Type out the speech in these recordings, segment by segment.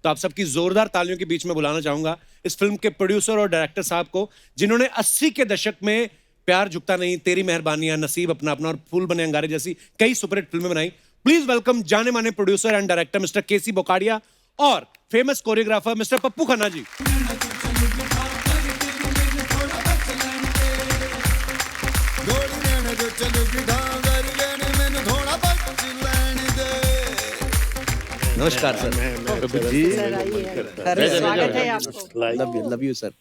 तो आप सबकी जोरदार तालियों के बीच में बुलाना चाहूंगा इस फिल्म के प्रोड्यूसर और डायरेक्टर साहब को, जिन्होंने 80 के दशक में प्यार झुकता नहीं, तेरी मेहरबानियां, नसीब अपना अपना और फूल बने अंगारे जैसी कई सुपरहिट फिल्में बनाई। प्लीज वेलकम जाने माने producer and director mister KC Bokadia और famous choreographer mister Pappu Khanna ji. नमस्कार सर। स्वागत है आपको। Love you sir.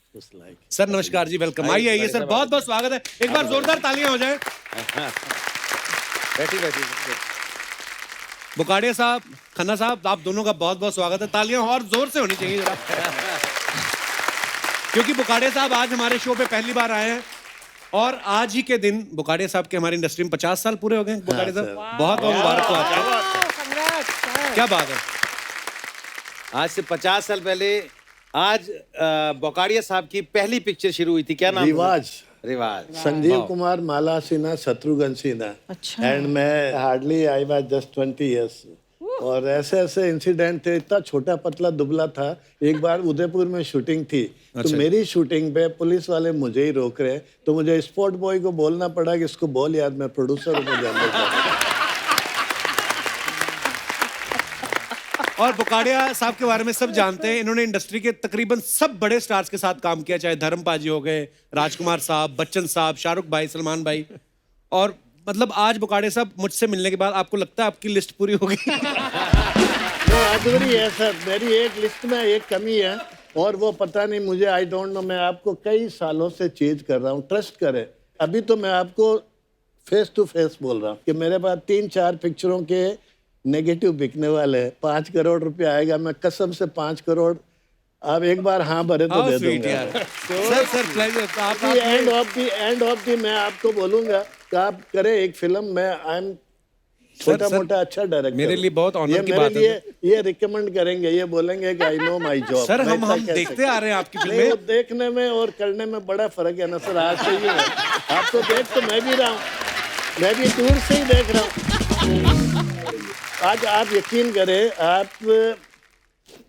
सर नमस्कार जी, वेलकम। आइए आइए सर, बहुत बहुत स्वागत है। एक बार जोरदार तालियां हो जाए। बैठी बोकाडिया साहब, खन्ना साहब, आप दोनों का बहुत बहुत स्वागत है। तालियां और जोर से होनी चाहिए जरा, क्योंकि बोकाडिया साहब आज हमारे शो पे पहली बार आए हैं और आज ही के दिन बोकाडिया साहब के हमारी इंडस्ट्री में 50 साल पूरे हो गए। बोकाडिया साहब बहुत बहुत मुबारक हो आपको। क्या बात है। आज से 50 साल पहले आज बोकाडिया साहब की पहली पिक्चर शुरू हुई थी, क्या नाम? रिवाज। संजीव कुमार, माला सिन्हा, शत्रुघ्न सिन्हा। अच्छा। एंड मैं hardly I was just 20 years. और ऐसे ऐसे इंसिडेंट थे, इतना छोटा पतला दुबला था। एक बार उदयपुर में शूटिंग थी, तो मेरी शूटिंग पे पुलिस वाले मुझे ही रोक रहे, तो मुझे स्पोर्ट बॉय को बोलना पड़ा कि इसको बोल यार मैं प्रोड्यूसर हूँ, मुझे अंदर जाना। और बोकाडिया साहब के बारे में सब जानते हैं। इन्होंने इंडस्ट्री के तकरीबन सब बड़े स्टार्स के साथ काम किया, चाहे धर्मपाल जी हो गए, राजकुमार साहब, बच्चन साहब, शाहरुख भाई, सलमान भाई। और मतलब आज बोकाडिया साहब मुझसे मिलने के बाद आपको लगता है आपकी लिस्ट पूरी हो गई? अधूरी है सर, मेरी एक लिस्ट में एक कमी है और वो पता नहीं मुझे, आई डोंट नो। मैं आपको कई सालों से चेंज कर रहा हूँ, ट्रस्ट करें। अभी तो मैं आपको फेस टू फेस बोल रहा हूँ कि मेरे पास 3-4 पिक्चरों के नेगेटिव बिकने वाले हैं। 5 करोड़ रुपया आएगा, मैं कसम से 5 करोड़ आप एक बार हाँ भरे तो दे दूंगा। सर एंड ऑफ दी मैं आपको बोलूंगा कि आप करें एक फिल्म में। आई एम छोटा मोटा अच्छा डायरेक्टर, मेरे लिए बहुत ऑनर की बात है। ये रिकमेंड करेंगे, ये बोलेंगे कि I know my job. Sir हम देखते आ रहे हैं आपकी फिल्में। देखने में और करने में बड़ा फर्क है ना सर। आज से ये आपको देख तो मैं भी रहा हूँ, मैं भी दूर से ही देख रहा हूँ। आज आप यकीन करें, आप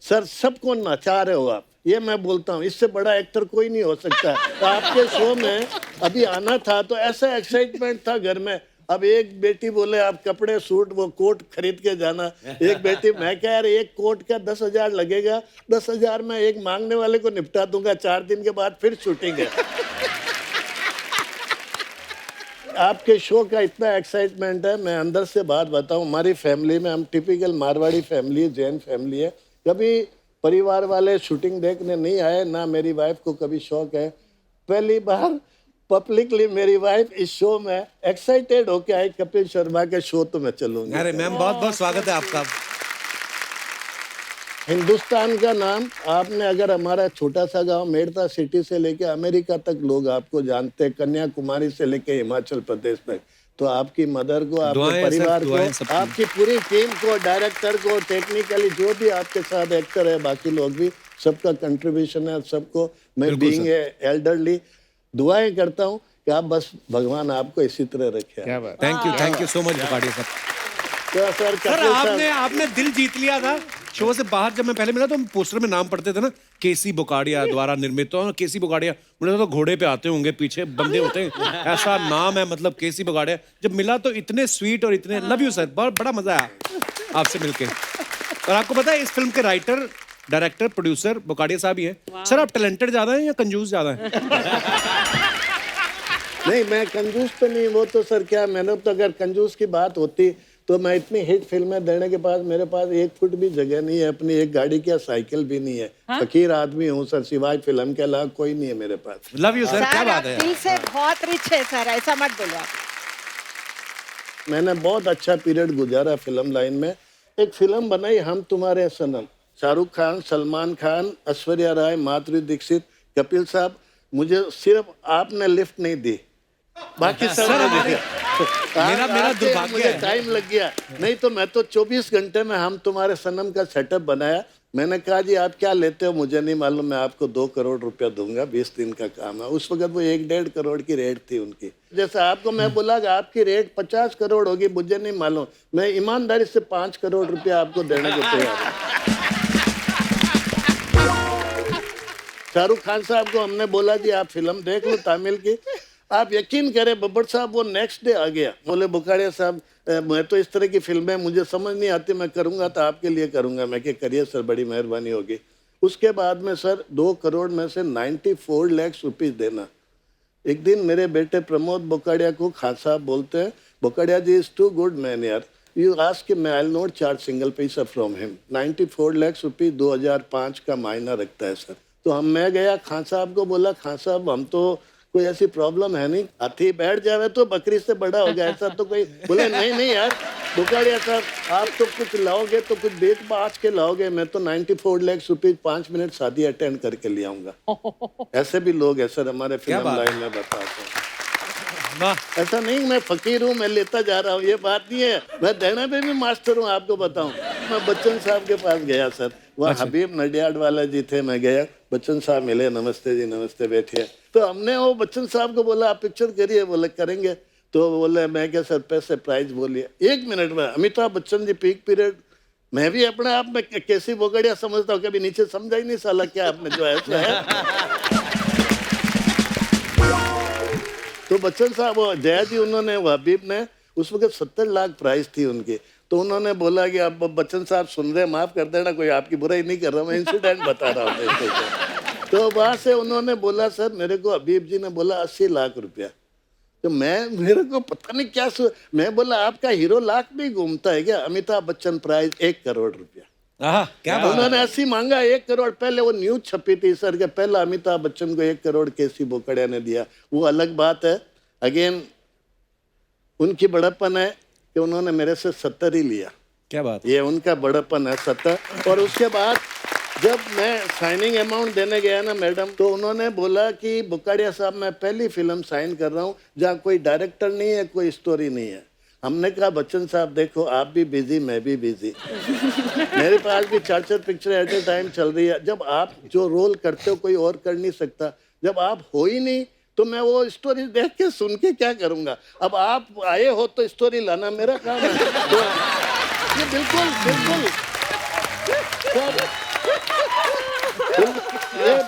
सर सबको नचा रहे हो आप, ये मैं बोलता हूँ। इससे बड़ा एक्टर कोई नहीं हो सकता। तो आपके शो में अभी आना था तो ऐसा एक्साइटमेंट था घर में। अब एक बेटी बोले आप कपड़े सूट वो कोट खरीद के जाना, एक बेटी मैं कह रही एक कोट का 10,000 लगेगा, 10,000 में एक मांगने वाले को निपटा दूंगा, 4 दिन के बाद फिर शूटिंग है। आपके शो का इतना एक्साइटमेंट है। मैं अंदर से बात बताऊं, हमारी फैमिली में हम typical Marwari family, Jain family है। कभी परिवार वाले शूटिंग देखने नहीं आए, ना मेरी वाइफ को कभी शौक है। पहली बार पब्लिकली मेरी वाइफ इस शो में एक्साइटेड होके आई, कपिल शर्मा के शो तो मैं चलूंगा। अरे मैम बहुत बहुत स्वागत है आपका। हिंदुस्तान का नाम आपने, अगर हमारा छोटा सा गांव मेड़ता सिटी से लेके अमेरिका तक लोग आपको जानते हैं, कन्याकुमारी से लेके हिमाचल प्रदेश तक, तो आपकी मदर को, आपके परिवार को, आपकी पूरी टीम को, डायरेक्टर को, टेक्निकली जो भी आपके साथ एक्टर है, बाकी लोग भी, सबका कंट्रीब्यूशन है। सबको मैं बीइंग एल्डरली दुआएं करता हूँ कि आप बस भगवान आपको इसी तरह रखे। Thank you so much Bokadia साहब। तो सर आपने दिल जीत लिया था। शो से बाहर जब मैं पहले मिला तो हम पोस्टर में नाम पढ़ते थे ना, केसी बोकाडिया द्वारा निर्मित। तो केसी बोकाडिया, मुझे तो घोड़े पे आते होंगे, पीछे बंदे होते हैं, ऐसा नाम है मतलब केसी बोकाडिया। जब मिला तो इतने स्वीट और इतने लव यू सर, बहुत बड़ा मजा आया आपसे मिलके। और आपको पता है इस फिल्म के राइटर, डायरेक्टर, प्रोड्यूसर बोकाडिया साहब ही है। सर आप टैलेंटेड ज्यादा हैं या कंजूस ज्यादा हैं? नहीं, मैं कंजूस तो नहीं। वो तो सर क्या, मैंने तो अगर कंजूस की बात होती तो मैं इतनी हिट फिल्में देने के बाद मेरे पास 1 फुट भी जगह नहीं है, अपनी एक गाड़ी की साइकिल भी नहीं है। फकीर आदमी हूँ सर, सिवाय फिल्म के अलावा कोई नहीं है मेरे पास। लव यू सर, क्या बात है। दिल से बहुत रिच है सर, ऐसा मत बोलो आप। मैंने बहुत अच्छा पीरियड गुजारा फिल्म लाइन में। एक फिल्म बनाई हम तुम्हारे सनम, शाहरुख खान, सलमान खान, ऐश्वर्या राय, माधुरी दीक्षित, कपिल साहब। मुझे सिर्फ आपने लिफ्ट नहीं दी, बाकी सब मेरा दुर्भाग्य है। टाइम लग गया, नहीं तो मैं तो 24 घंटे में हम तुम्हारे सनम का सेटअप बनाया। मैंने कहा जी आप क्या लेते हो मुझे नहीं मालूम, मैं आपको 2 करोड़ रुपया दूंगा, 20 दिन का काम है। उस वक्त वो 1-1.5 करोड़ की रेट थी उनकी। जैसे आपको मैं बोला कि आपकी रेट 50 करोड़ होगी, मुझे नहीं मालूम, मैं ईमानदारी से 5 करोड़ रुपया आपको देने को तैयार हूँ। शाहरुख खान साहब को हमने बोला जी आप फिल्म देख लो तमिल की, आप यकीन करें बब्बर साहब वो नेक्स्ट डे आ गया, बोले बुखाड़िया साहब मैं तो इस तरह की फिल्में मुझे समझ नहीं आती, मैं करूंगा तो आपके लिए करूंगा। मैं क्या करिए सर, बड़ी मेहरबानी होगी। उसके बाद में सर 2 करोड़ में से 94 लाख रुपीस देना। एक दिन मेरे बेटे प्रमोद बोकाड़िया को खान साहब बोलते हैं, बोकाड़िया जी इज टू गुड मैन यार, you ask him, I will not charge single पैसा फ्रॉम हिम। 94 लाख रुपीस 2005 का मायना रखता है सर। तो मैं गया खान साहब को बोला, खान साहब हम तो कोई ऐसी प्रॉब्लम है नहीं, हाथी बैठ जावे तो बकरी से बड़ा हो गया, ऐसा तो कोई। बोले नहीं यार बुखाड़िया साहब, आप तो कुछ लाओगे तो कुछ बेच बाच के लाओगे, मैं तो 94 लाख रुपीस 5 मिनट शादी अटेंड करके ले आऊंगा। ऐसे भी लोग हैं सर हमारे फिल्म लाइन में, बताते हैं। ऐसा नहीं मैं फकीर हूँ, मैं लेता जा रहा हूँ, ये बात नहीं है। मैं देने पे भी मास्टर हूँ, आपको बताऊँ। मैं बच्चन साहब के पास गया सर, वह हबीब नडियाड वाला जी थे, मैं गया, बच्चन साहब मिले, नमस्ते जी नमस्ते, बैठिए। तो हमने वो बच्चन साहब को बोला आप पिक्चर करिए, बोले करेंगे। तो बोले मैं क्या सर पैसे प्राइस बोलिए। 1 मिनट में अमिताभ बच्चन जी पीक पीरियड, मैं भी अपने आप में कैसी बोगड़िया समझता हूँ, कभी नीचे समझा ही नहीं साला क्या आपने जो ऐसा है। तो बच्चन साहब वो जया जी उन्होंने, वो हबीब ने, उस वक्त 70 लाख प्राइस थी उनकी। तो उन्होंने बोला कि अब बच्चन साहब सुन रहे, माफ कर देना, कोई आपकी बुराई नहीं कर रहा, मैं इंसिडेंट बता रहा हूँ। तो वहां से उन्होंने बोला सर मेरे को, हबीब जी ने बोला 80 लाख रुपया। तो मेरे को पता नहीं क्या मैं बोला आपका हीरो लाख में घूमता है क्या? अमिताभ बच्चन प्राइज 1 करोड़ रुपया। क्या बात। उन्होंने 80 मांगा, 1 करोड़। पहले वो न्यूज छपी थी सर के पहला अमिताभ बच्चन को 1 करोड़ केसी बोकड़िया ने दिया, वो अलग बात है। अगेन उनकी बड़प्पन है कि उन्होंने मेरे से 70 ही लिया। क्या बात। ये उनका बड़प्पन है 70। और उसके बाद जब मैं साइनिंग अमाउंट देने गया ना मैडम, तो उन्होंने बोला कि बुकाड़िया साहब मैं पहली फिल्म साइन कर रहा हूँ जहाँ कोई डायरेक्टर नहीं है, कोई स्टोरी नहीं है। हमने कहा बच्चन साहब देखो आप भी बिजी, मैं भी बिजी, मेरे पास भी 4 पिक्चर एट ए टाइम चल रही है। जब आप जो रोल करते हो कोई और कर नहीं सकता, जब आप हो ही नहीं तो मैं वो स्टोरी देख के सुन के क्या करूँगा। अब आप आए हो तो स्टोरी लाना मेरा काम है। तो ये बिल्कुल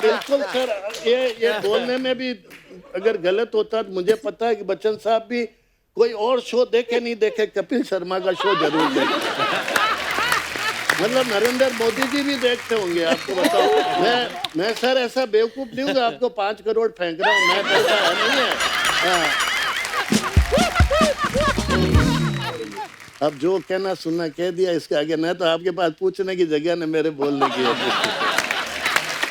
बिल्कुल सर, ये बोलने में भी अगर गलत होता तो मुझे पता है कि बच्चन साहब भी कोई और शो देखे नहीं देखे, कपिल शर्मा का शो जरूर देखे। मतलब नरेंद्र मोदी जी भी देखते होंगे, आपको बताओ। मैं सर ऐसा बेवकूफ नहीं हूँ आपको 5 करोड़ फेंक रहा हूँ, मैं पैसा है नहीं है। अब जो कहना सुनना कह दिया, इसके आगे मैं तो आपके पास पूछने की जगह ने मेरे बोलने की।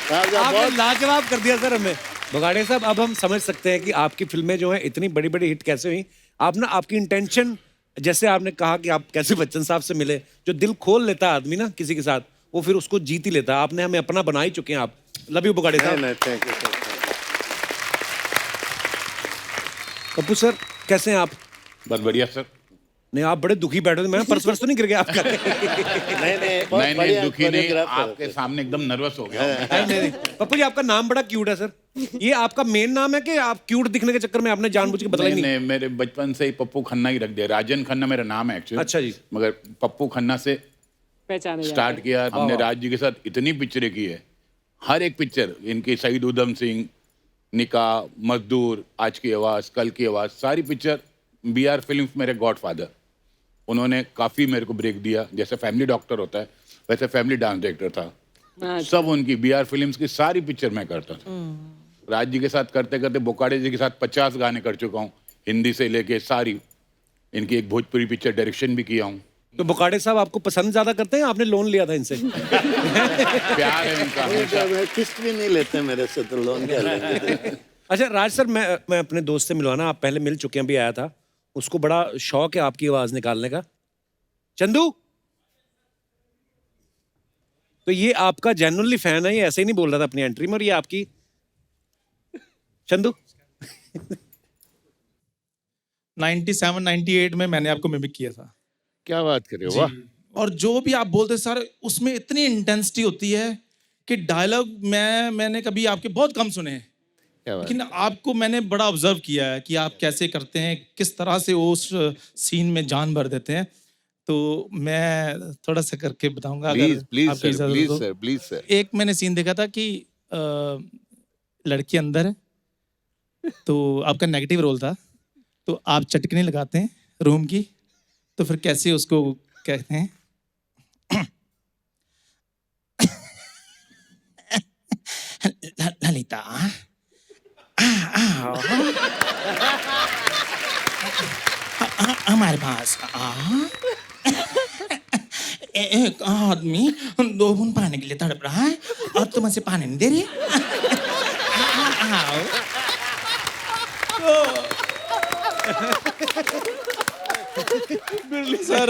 आपने लाजवाब कर दिया सर हमें। बगाड़िया साहब अब हम समझ सकते हैं कि आपकी फिल्में जो हैं इतनी बड़ी बड़ी हिट कैसे हुई। आप ना, आपकी इंटेंशन, जैसे आपने कहा कि आप कैसे बच्चन साहब से मिले, जो दिल खोल लेता है आदमी ना किसी के साथ, वो फिर उसको जीत ही लेता है। आपने हमें अपना बना ही चुके हैं आप। लव यू बगाड़िया साहब। Thank you sir. Pappu sir कैसे हैं आप? बस बढ़िया सर। नहीं आप बड़े दुखी बैठे थे, मैं पर्स वर्स तो नहीं गिर गया आपका? नहीं दुखी नहीं, आपके सामने एकदम नर्वस हो गया। नहीं पप्पू जी आपका नाम बड़ा क्यूट है सर। ये आपका मेन नाम है कि आप क्यूट दिखने के चक्कर में आपने जानबूझ के बदला ही नहीं? मेरे बचपन से ही पप्पू खन्ना ही रख दिया। राजन खन्ना मेरा नाम है एक्चुअली। अच्छा जी। मगर पप्पू खन्ना से स्टार्ट किया हमने। राज जी के साथ इतनी पिक्चरें की है, हर एक पिक्चर इनकी, शहीद उधम सिंह, निकाह, मजदूर, आज की आवाज, कल की आवाज, सारी पिक्चर। BR फिल्म्स मेरे गॉडफादर, उन्होंने काफी मेरे को ब्रेक दिया। जैसे फैमिली डॉक्टर होता है वैसे फैमिली डांस डायरेक्टर था। सब उनकी BR फिल्म्स की सारी पिक्चर मैं करता था। राज जी के साथ करते करते बोकाड़े जी के साथ 50 गाने कर चुका हूँ, हिंदी से लेके सारी। इनकी एक भोजपुरी पिक्चर डायरेक्शन भी किया हूँ। तो बोकाड़े साहब आपको पसंद ज्यादा करते हैं? आपने लोन लिया था इनसे? प्यार है इनका। किस्त भी नहीं लेते मेरे से, तो लोन क्या लेंगे। अच्छा राज सर, मैं अपने दोस्त से मिलवाना, आप पहले मिल चुके हैं, भी आया था, उसको बड़ा शौक है आपकी आवाज निकालने का। चंदू, तो ये आपका जेन्युइनली फैन है, ये ऐसे ही नहीं बोल रहा था अपनी एंट्री में, और ये आपकी चंदू 97-98 में मैंने आपको मिमिक किया था। क्या बात कर रहे हो, वाह। और जो भी आप बोलते सर, उसमें इतनी इंटेंसिटी होती है कि डायलॉग मैंने कभी आपके बहुत कम सुने हैं, लेकिन आपको मैंने बड़ा ऑब्जर्व किया है कि आप कैसे करते हैं, किस तरह से उस सीन में जान भर देते हैं। तो मैं थोड़ा सा करके बताऊंगा, प्लीज सर। एक मैंने सीन देखा था कि लड़की अंदर है, तो आपका नेगेटिव रोल था, तो आप चटकनी लगाते हैं रूम की, तो फिर कैसे उसको कहते हैं? ललिता, हमारे पास एक आदमी 2 बूंद पाने के लिए तड़प रहा है और तुम उसे पानी नहीं दे रही। आओ। सर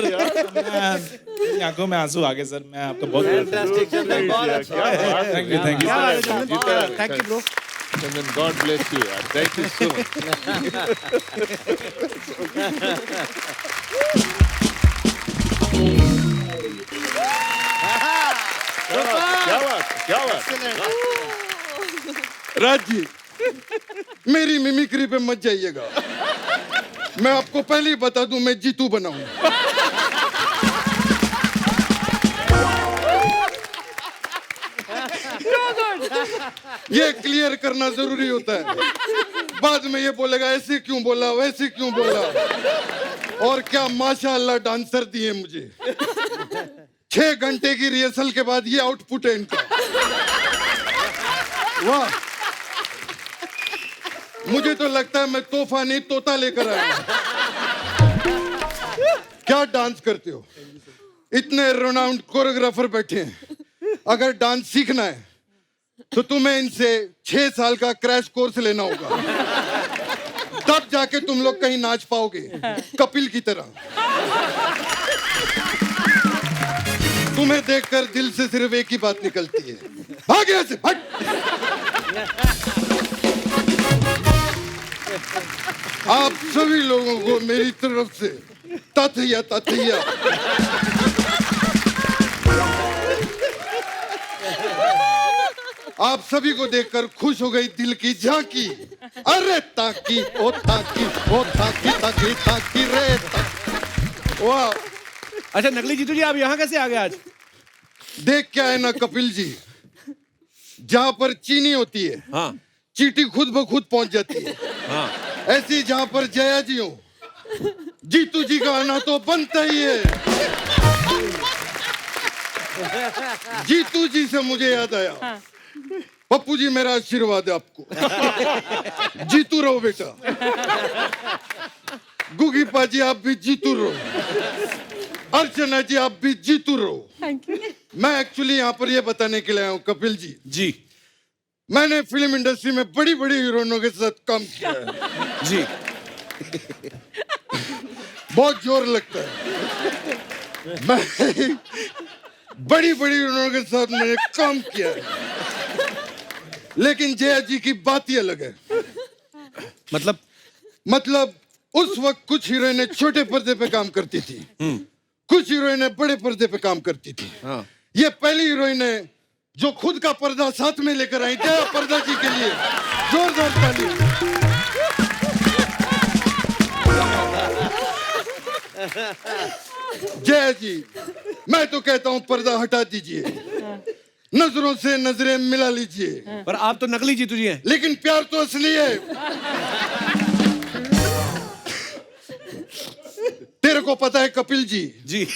आंखों में आंसू आ गए सर, मैं आपका बहुत फैंटास्टिक चंदन, बहुत अच्छा। Thank you thank you bro. Chandan, God bless you यार, थैंक यू सो मच। क्या बात। राज जी, मेरी मिमिक्री पे मत जाइएगा। मैं आपको पहले ही बता दूं, मैं जीतू बनाऊं। ये क्लियर करना जरूरी होता है। बाद में ये बोलेगा ऐसे क्यों बोला, वैसे क्यों बोला। और क्या माशाअल्लाह डांसर दिए मुझे। 6 घंटे की रिहर्सल के बाद ये आउटपुट है इनका। वाह, मुझे तो लगता है मैं तोहफा नहीं तोता लेकर आया। क्या डांस करते हो, इतने रोनाउंड कोरियोग्राफर बैठे हैं। अगर डांस सीखना है तो तुम्हें इनसे 6 साल का क्रैश कोर्स लेना होगा, तब जाके तुम लोग कहीं नाच पाओगे कपिल की तरह। तुम्हें देखकर दिल से सिर्फ एक ही बात निकलती है, भाग यहाँ से, भाग। आप सभी लोगों को मेरी तरफ से तथैया तथैया। आप सभी को देखकर खुश हो गई दिल की झांकी। अरे ताकी ओ ताकी ओ ताकी ताकी ताकी रे ताकी। वाह। अच्छा नकली जीतू जी, आप यहाँ कैसे आ गए आज? देख क्या है ना कपिल जी, जहाँ पर चीनी होती है, हाँ चींटी खुद ब खुद पहुंच जाती है। हाँ। ऐसी जहाँ पर जया जी हो, जीतू जी का आना तो बनता ही है। जीतू जी से मुझे याद आया, पप्पू जी मेरा आशीर्वाद है आपको। जीतू रहो बेटा। गुगी पाजी आप भी जीतू रहो। अर्चना जी आप भी जीतू रहो। Thank you. मैं एक्चुअली यहाँ पर ये बताने के लिए आया हूँ कपिल जी, जी मैंने फिल्म इंडस्ट्री में बड़ी बड़ी हीरोइनों के साथ काम किया है। जी। बहुत जोर लगता है। मैं बड़ी बड़ी हीरोइनों के साथ मैंने काम किया है, लेकिन जया जी की बात ही अलग है। मतलब उस वक्त कुछ हीरोइनें छोटे पर्दे पे काम करती थी, कुछ हीरोइनें बड़े पर्दे पे काम करती थी। हाँ। ये पहली हीरोइन है जो खुद का पर्दा साथ में लेकर आई। जया पर्दा जी के लिए जोरदार ताली। जया जी, मैं तो कहता हूँ पर्दा हटा दीजिए, नजरों से नजरें मिला लीजिए। पर आप तो नकली जीतू जी हैं। लेकिन प्यार तो असली है। तेरे को पता है कपिल जी, जी।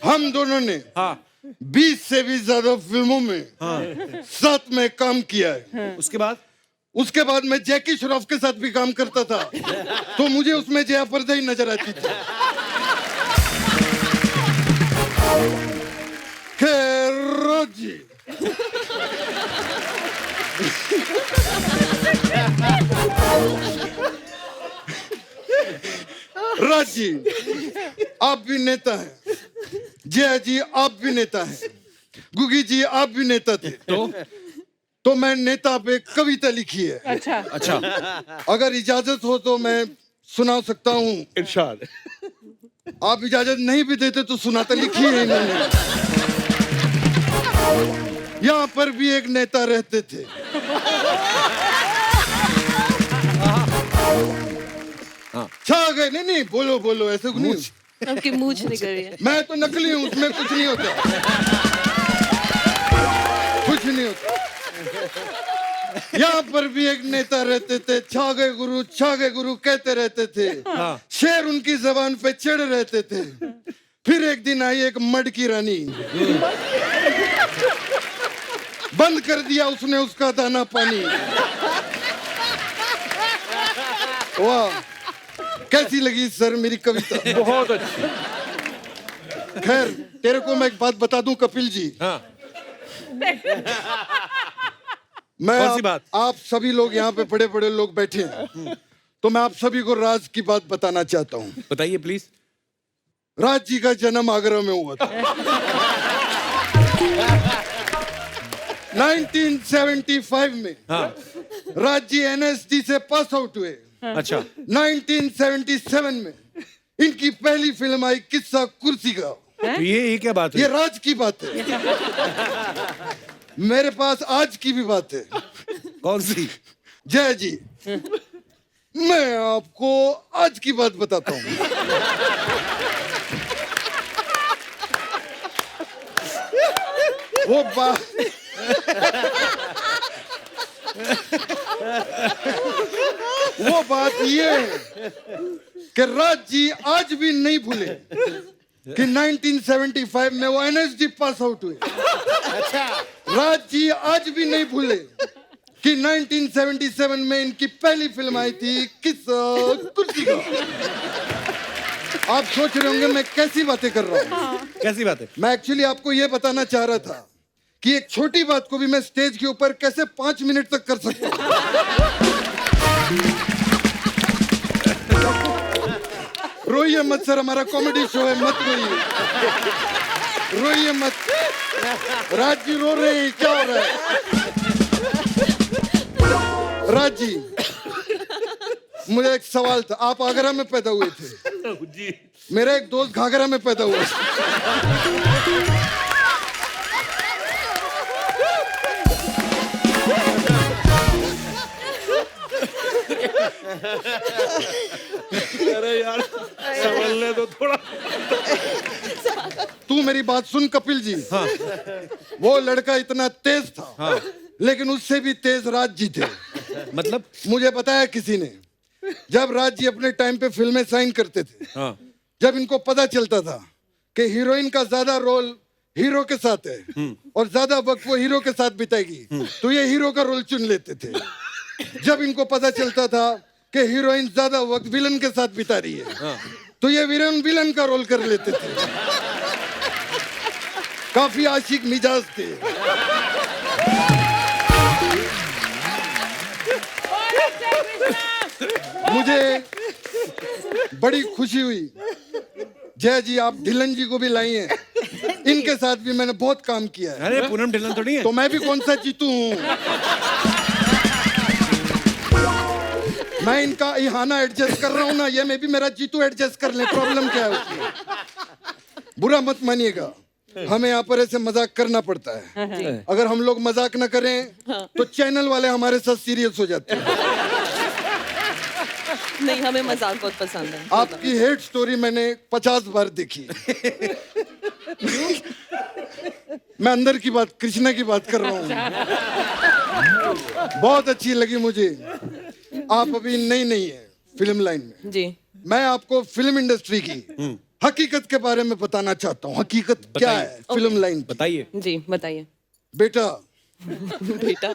हम दोनों ने हाँ 20 से भी ज्यादा फिल्मों में साथ में काम किया है। उसके बाद मैं जैकी श्रॉफ के साथ भी काम करता था, तो मुझे उसमें जया पर्दा ही नजर आती थी। खैर जी, राज जी आप भी नेता हैं, जया जी आप भी नेता हैं, गुगी जी आप भी नेता थे। तो मैं नेता पे कविता लिखी है। अच्छा। अगर इजाजत हो तो मैं सुना सकता हूँ। इरशाद। आप इजाजत नहीं भी देते तो सुनाता लिखी है इन्होंने। यहाँ पर भी एक नेता रहते थे। छा गए। नहीं बोलो ऐसे नहीं। आपकी मूछ निकल रही है। मैं तो नकली हूँ, उसमें कुछ नहीं होता, कुछ नहीं होता। यहाँ पर भी एक नेता रहते थे, छागे गुरु कहते रहते थे। शेर उनकी जबान पे चढ़ रहते थे। फिर एक दिन आई एक मड की रानी, बंद कर दिया उसने उसका दाना पानी। वाह, कैसी लगी सर मेरी कविता? बहुत अच्छी। खैर, तेरे को मैं एक बात बता दूं कपिल जी। हाँ, मैं कौन सी बात? आप सभी लोग यहाँ पे बड़े बड़े लोग बैठे हैं, तो मैं आप सभी को राज की बात बताना चाहता हूँ। बताइए प्लीज। राज जी का जन्म आगरा में हुआ था। 1975 में हाँ, राज जी NSD से पास आउट हुए। अच्छा। 1977 में इनकी पहली फिल्म आई किस्सा कुर्सी का। तो ये क्या बात ये है? राज की बात है। मेरे पास आज की भी बात है। कौन सी? जय जी, मैं आपको आज की बात बताता हूँ। वो बात वो बात ये है कि राज जी आज भी नहीं भूले कि 1975 में वो NSD पास आउट हुए। अच्छा। राज जी आज भी नहीं भूले कि 1977 में इनकी पहली फिल्म आई थी किस्सा कुर्सी का। आप सोच रहे होंगे मैं कैसी बातें कर रहा हूँ। कैसी बात है? मैं एक्चुअली आपको ये बताना चाह रहा था कि एक छोटी बात को भी मैं स्टेज के ऊपर कैसे 5 मिनट तक कर सकता हूँ। रोइए मत सर, हमारा कॉमेडी शो है, मत रोइए, रोइए मत। राज जी रो रहे हैं, क्या हो रहा है? राज जी, मुझे एक सवाल था। आप आगरा में पैदा हुए थे जी। मेरा एक दोस्त घाघरा में पैदा हुआ। अरे यार, संभलने दो थोड़ा। तू मेरी बात सुन कपिल जी। हाँ। वो लड़का इतना तेज था। हाँ। लेकिन उससे भी तेज राज जी थे। मतलब? मुझे बताया किसी ने, जब राज जी अपने टाइम पे फिल्में साइन करते थे, हाँ। जब इनको पता चलता था कि हीरोइन का ज्यादा रोल हीरो के साथ है और ज्यादा वक्त वो हीरो के साथ बिताएगी, तो ये हीरो का रोल चुन लेते थे। जब इनको पता चलता था कि हीरोइन ज्यादा वक्त विलन के साथ बिता रही है, तो ये विलन का रोल कर लेते थे। काफी आशिक मिजाज थे। मुझे बड़ी खुशी हुई जय जी, आप ढिल्लन जी को भी लाई हैं। इनके साथ भी मैंने बहुत काम किया है। अरे पूनम ढिल्लन थोड़ी है। तो मैं भी कौन सा जीतू हूँ। मैं इनका इहाना एडजस्ट कर रहा हूँ ना, ये मैं भी मेरा जीतू एडजस्ट कर ले। प्रॉब्लम क्या है उसमें? बुरा मत मानिएगा, हमें यहाँ पर ऐसे मजाक करना पड़ता है। अगर हम लोग मजाक ना करें तो चैनल वाले हमारे साथ सीरियस हो जाते हैं। नहीं, हमें मजाक बहुत पसंद है। आपकी हेट स्टोरी मैंने 50 बार देखी। मैं अंदर की बात, कृष्णा की बात कर रहा हूँ। बहुत अच्छी लगी मुझे। आप अभी नई है फिल्म लाइन में जी। मैं आपको फिल्म इंडस्ट्री की हकीकत के बारे में बताना चाहता हूँ। हकीकत क्या है फिल्म लाइन? बताइए। जी बताइए। बेटा, बेटा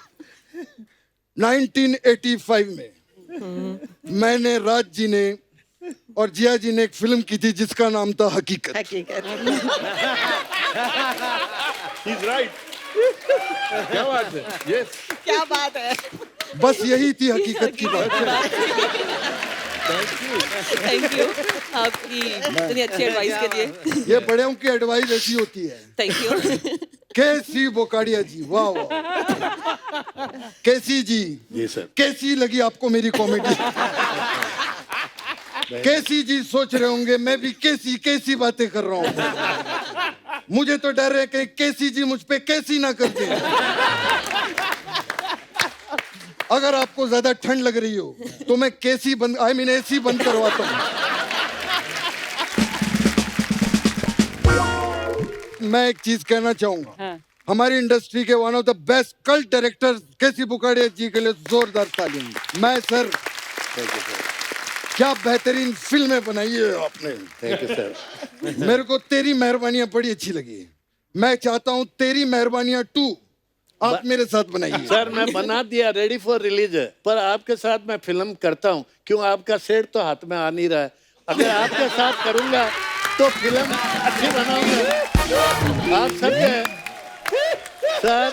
1985 में मैंने, राज जी ने और जिया जी ने एक फिल्म की थी जिसका नाम था हकीकत। हकीकत। He's right. क्या बात है? Yes. क्या बात है? बस यही थी हकीकत की बात। थैंक यू आपकी इतनी अच्छी एडवाइस के लिए। ये बड़ों की एडवाइस ऐसी होती है। Thank you. कैसी बोकाड़िया जी, वाह वाह। कैसी जी? जी सर। कैसी लगी आपको मेरी कॉमेडी? कैसी जी सोच रहे होंगे मैं भी कैसी बातें कर रहा हूँ। मुझे तो डर है कि कैसी जी मुझ पे कैसी ना कर दे। अगर आपको ज्यादा ठंड लग रही हो तो मैं कैसी बंद, आई मीन एसी बंद करवाता हूँ। मैं एक चीज कहना चाहूंगा, हाँ। हमारी इंडस्ट्री के one of the best cult director KC Bokadia ji के लिए जोरदार तालियां। मैं सर, क्या बेहतरीन फिल्में बनाई है आपने। Thank you sir. मेरे को तेरी मेहरबानियां बड़ी अच्छी लगी। मैं चाहता हूं तेरी मेहरबानियां 2 आप मेरे साथ बनाइए। सर मैं बना दिया, रेडी फॉर रिलीज है, पर आपके साथ मैं फिल्म करता हूँ क्यों, आपका सेट तो हाथ में आ नहीं रहा है। अगर आपके साथ करूंगा तो फिल्म अच्छी बनाऊंगा। आप समझे सर?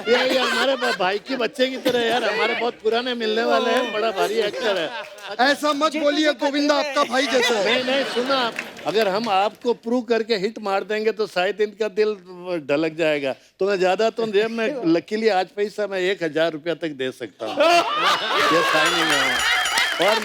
मैं ये हमारे भाई के बच्चे की तरह यार, हमारे बहुत पुराने मिलने वाले हैं, बड़ा भारी एक्टर है। ऐसा मत बोलिए गोविंदा, आपका भाई जैसा है। नहीं सुना, अगर हम आपको प्रूव करके हिट मार देंगे तो शायद इनका दिल ढलक जाएगा। तो मैं ज्यादा तो जेब में लकीली आज पैसा मैं 1000 रुपया तक दे सकता हूँ। ये साइनिंग है। और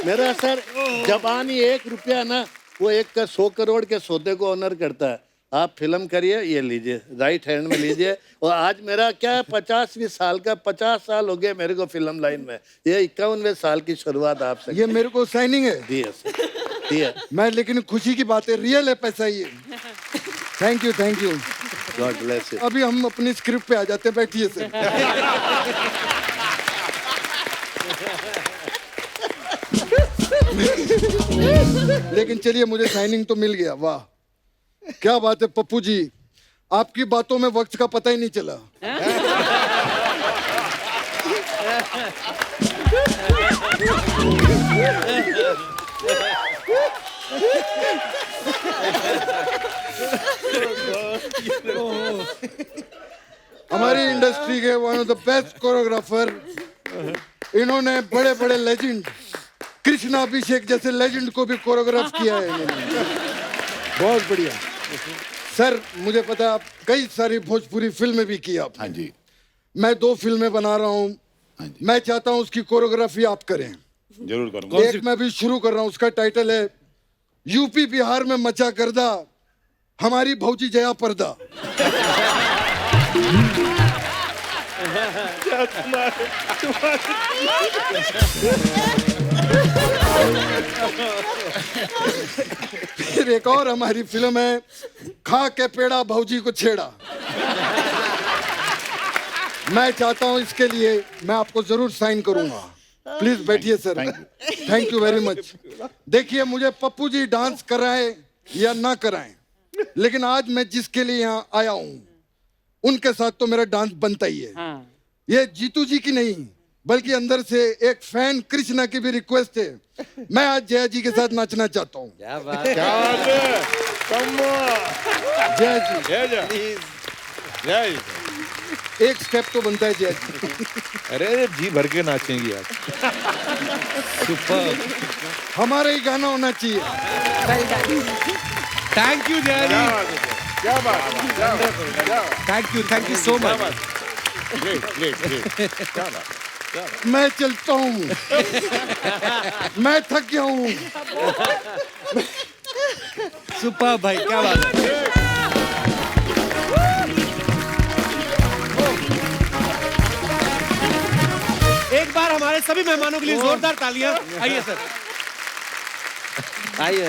मेरा सर जबानी 1 रुपया ना, वो 100 करोड़ के सौदे को ऑनर करता है। आप फिल्म करिए, ये लीजिए, राइट हैंड में लीजिए। और आज मेरा क्या है, 50वीं साल का, 50 साल हो गए मेरे को फिल्म लाइन में। ये 51वें साल की शुरुआत आपसे। ये मेरे को साइनिंग है दिए। मैं, लेकिन खुशी की बात है, रियल है पैसा ये। Thank you God bless you. अभी हम अपनी स्क्रिप्ट पे आ जाते हैं, बैठिए सर। लेकिन चलिए, मुझे साइनिंग तो मिल गया। वाह क्या बात है पप्पू जी, आपकी बातों में वक्त का पता ही नहीं चला। हमारी इंडस्ट्री के one of the best choreographer, इन्होंने बड़े बड़े लेजेंड, कृष्णा अभिषेक जैसे लेजेंड को भी कोरियोग्राफ किया है इन्होंने। बहुत बढ़िया सर। मुझे पता है आप कई सारी भोजपुरी फिल्में भी की आप। हाँ जी। मैं 2 फिल्में बना रहा हूँ। हाँ जी। मैं चाहता हूँ उसकी कोरियोग्राफी आप करें। जरूर करूंगा। एक मैं भी शुरू कर रहा हूँ, उसका टाइटल है यूपी बिहार में मचा गर्दा, हमारी भौजी जया पर्दा। फिर एक और हमारी फिल्म है खा के पेड़ा भौजी को छेड़ा। मैं चाहता हूं इसके लिए मैं आपको जरूर साइन करूंगा। प्लीज बैठिए sir. Thank you very much. देखिए, मुझे पप्पू जी डांस कराएं या ना कराएं, लेकिन आज मैं जिसके लिए यहाँ आया हूं उनके साथ तो मेरा डांस बनता ही है। ये जीतू जी की नहीं, बल्कि अंदर से एक फैन कृष्णा की भी रिक्वेस्ट है। मैं आज जया जी के साथ नाचना चाहता हूँ। क्या बात जया जी, है। एक स्टेप तो बनता है जया जी। अरे जी भर के नाचेंगी आप। सुपर, हमारा ही गाना होना चाहिए। थैंक यू जया जी, क्या बात। Thank you so much. मैं चलता हूँ, मैं थक गया हूँ। सुपर भाई, क्या बात है। एक बार हमारे सभी मेहमानों के लिए जोरदार तालियां। आइए सर। आइए।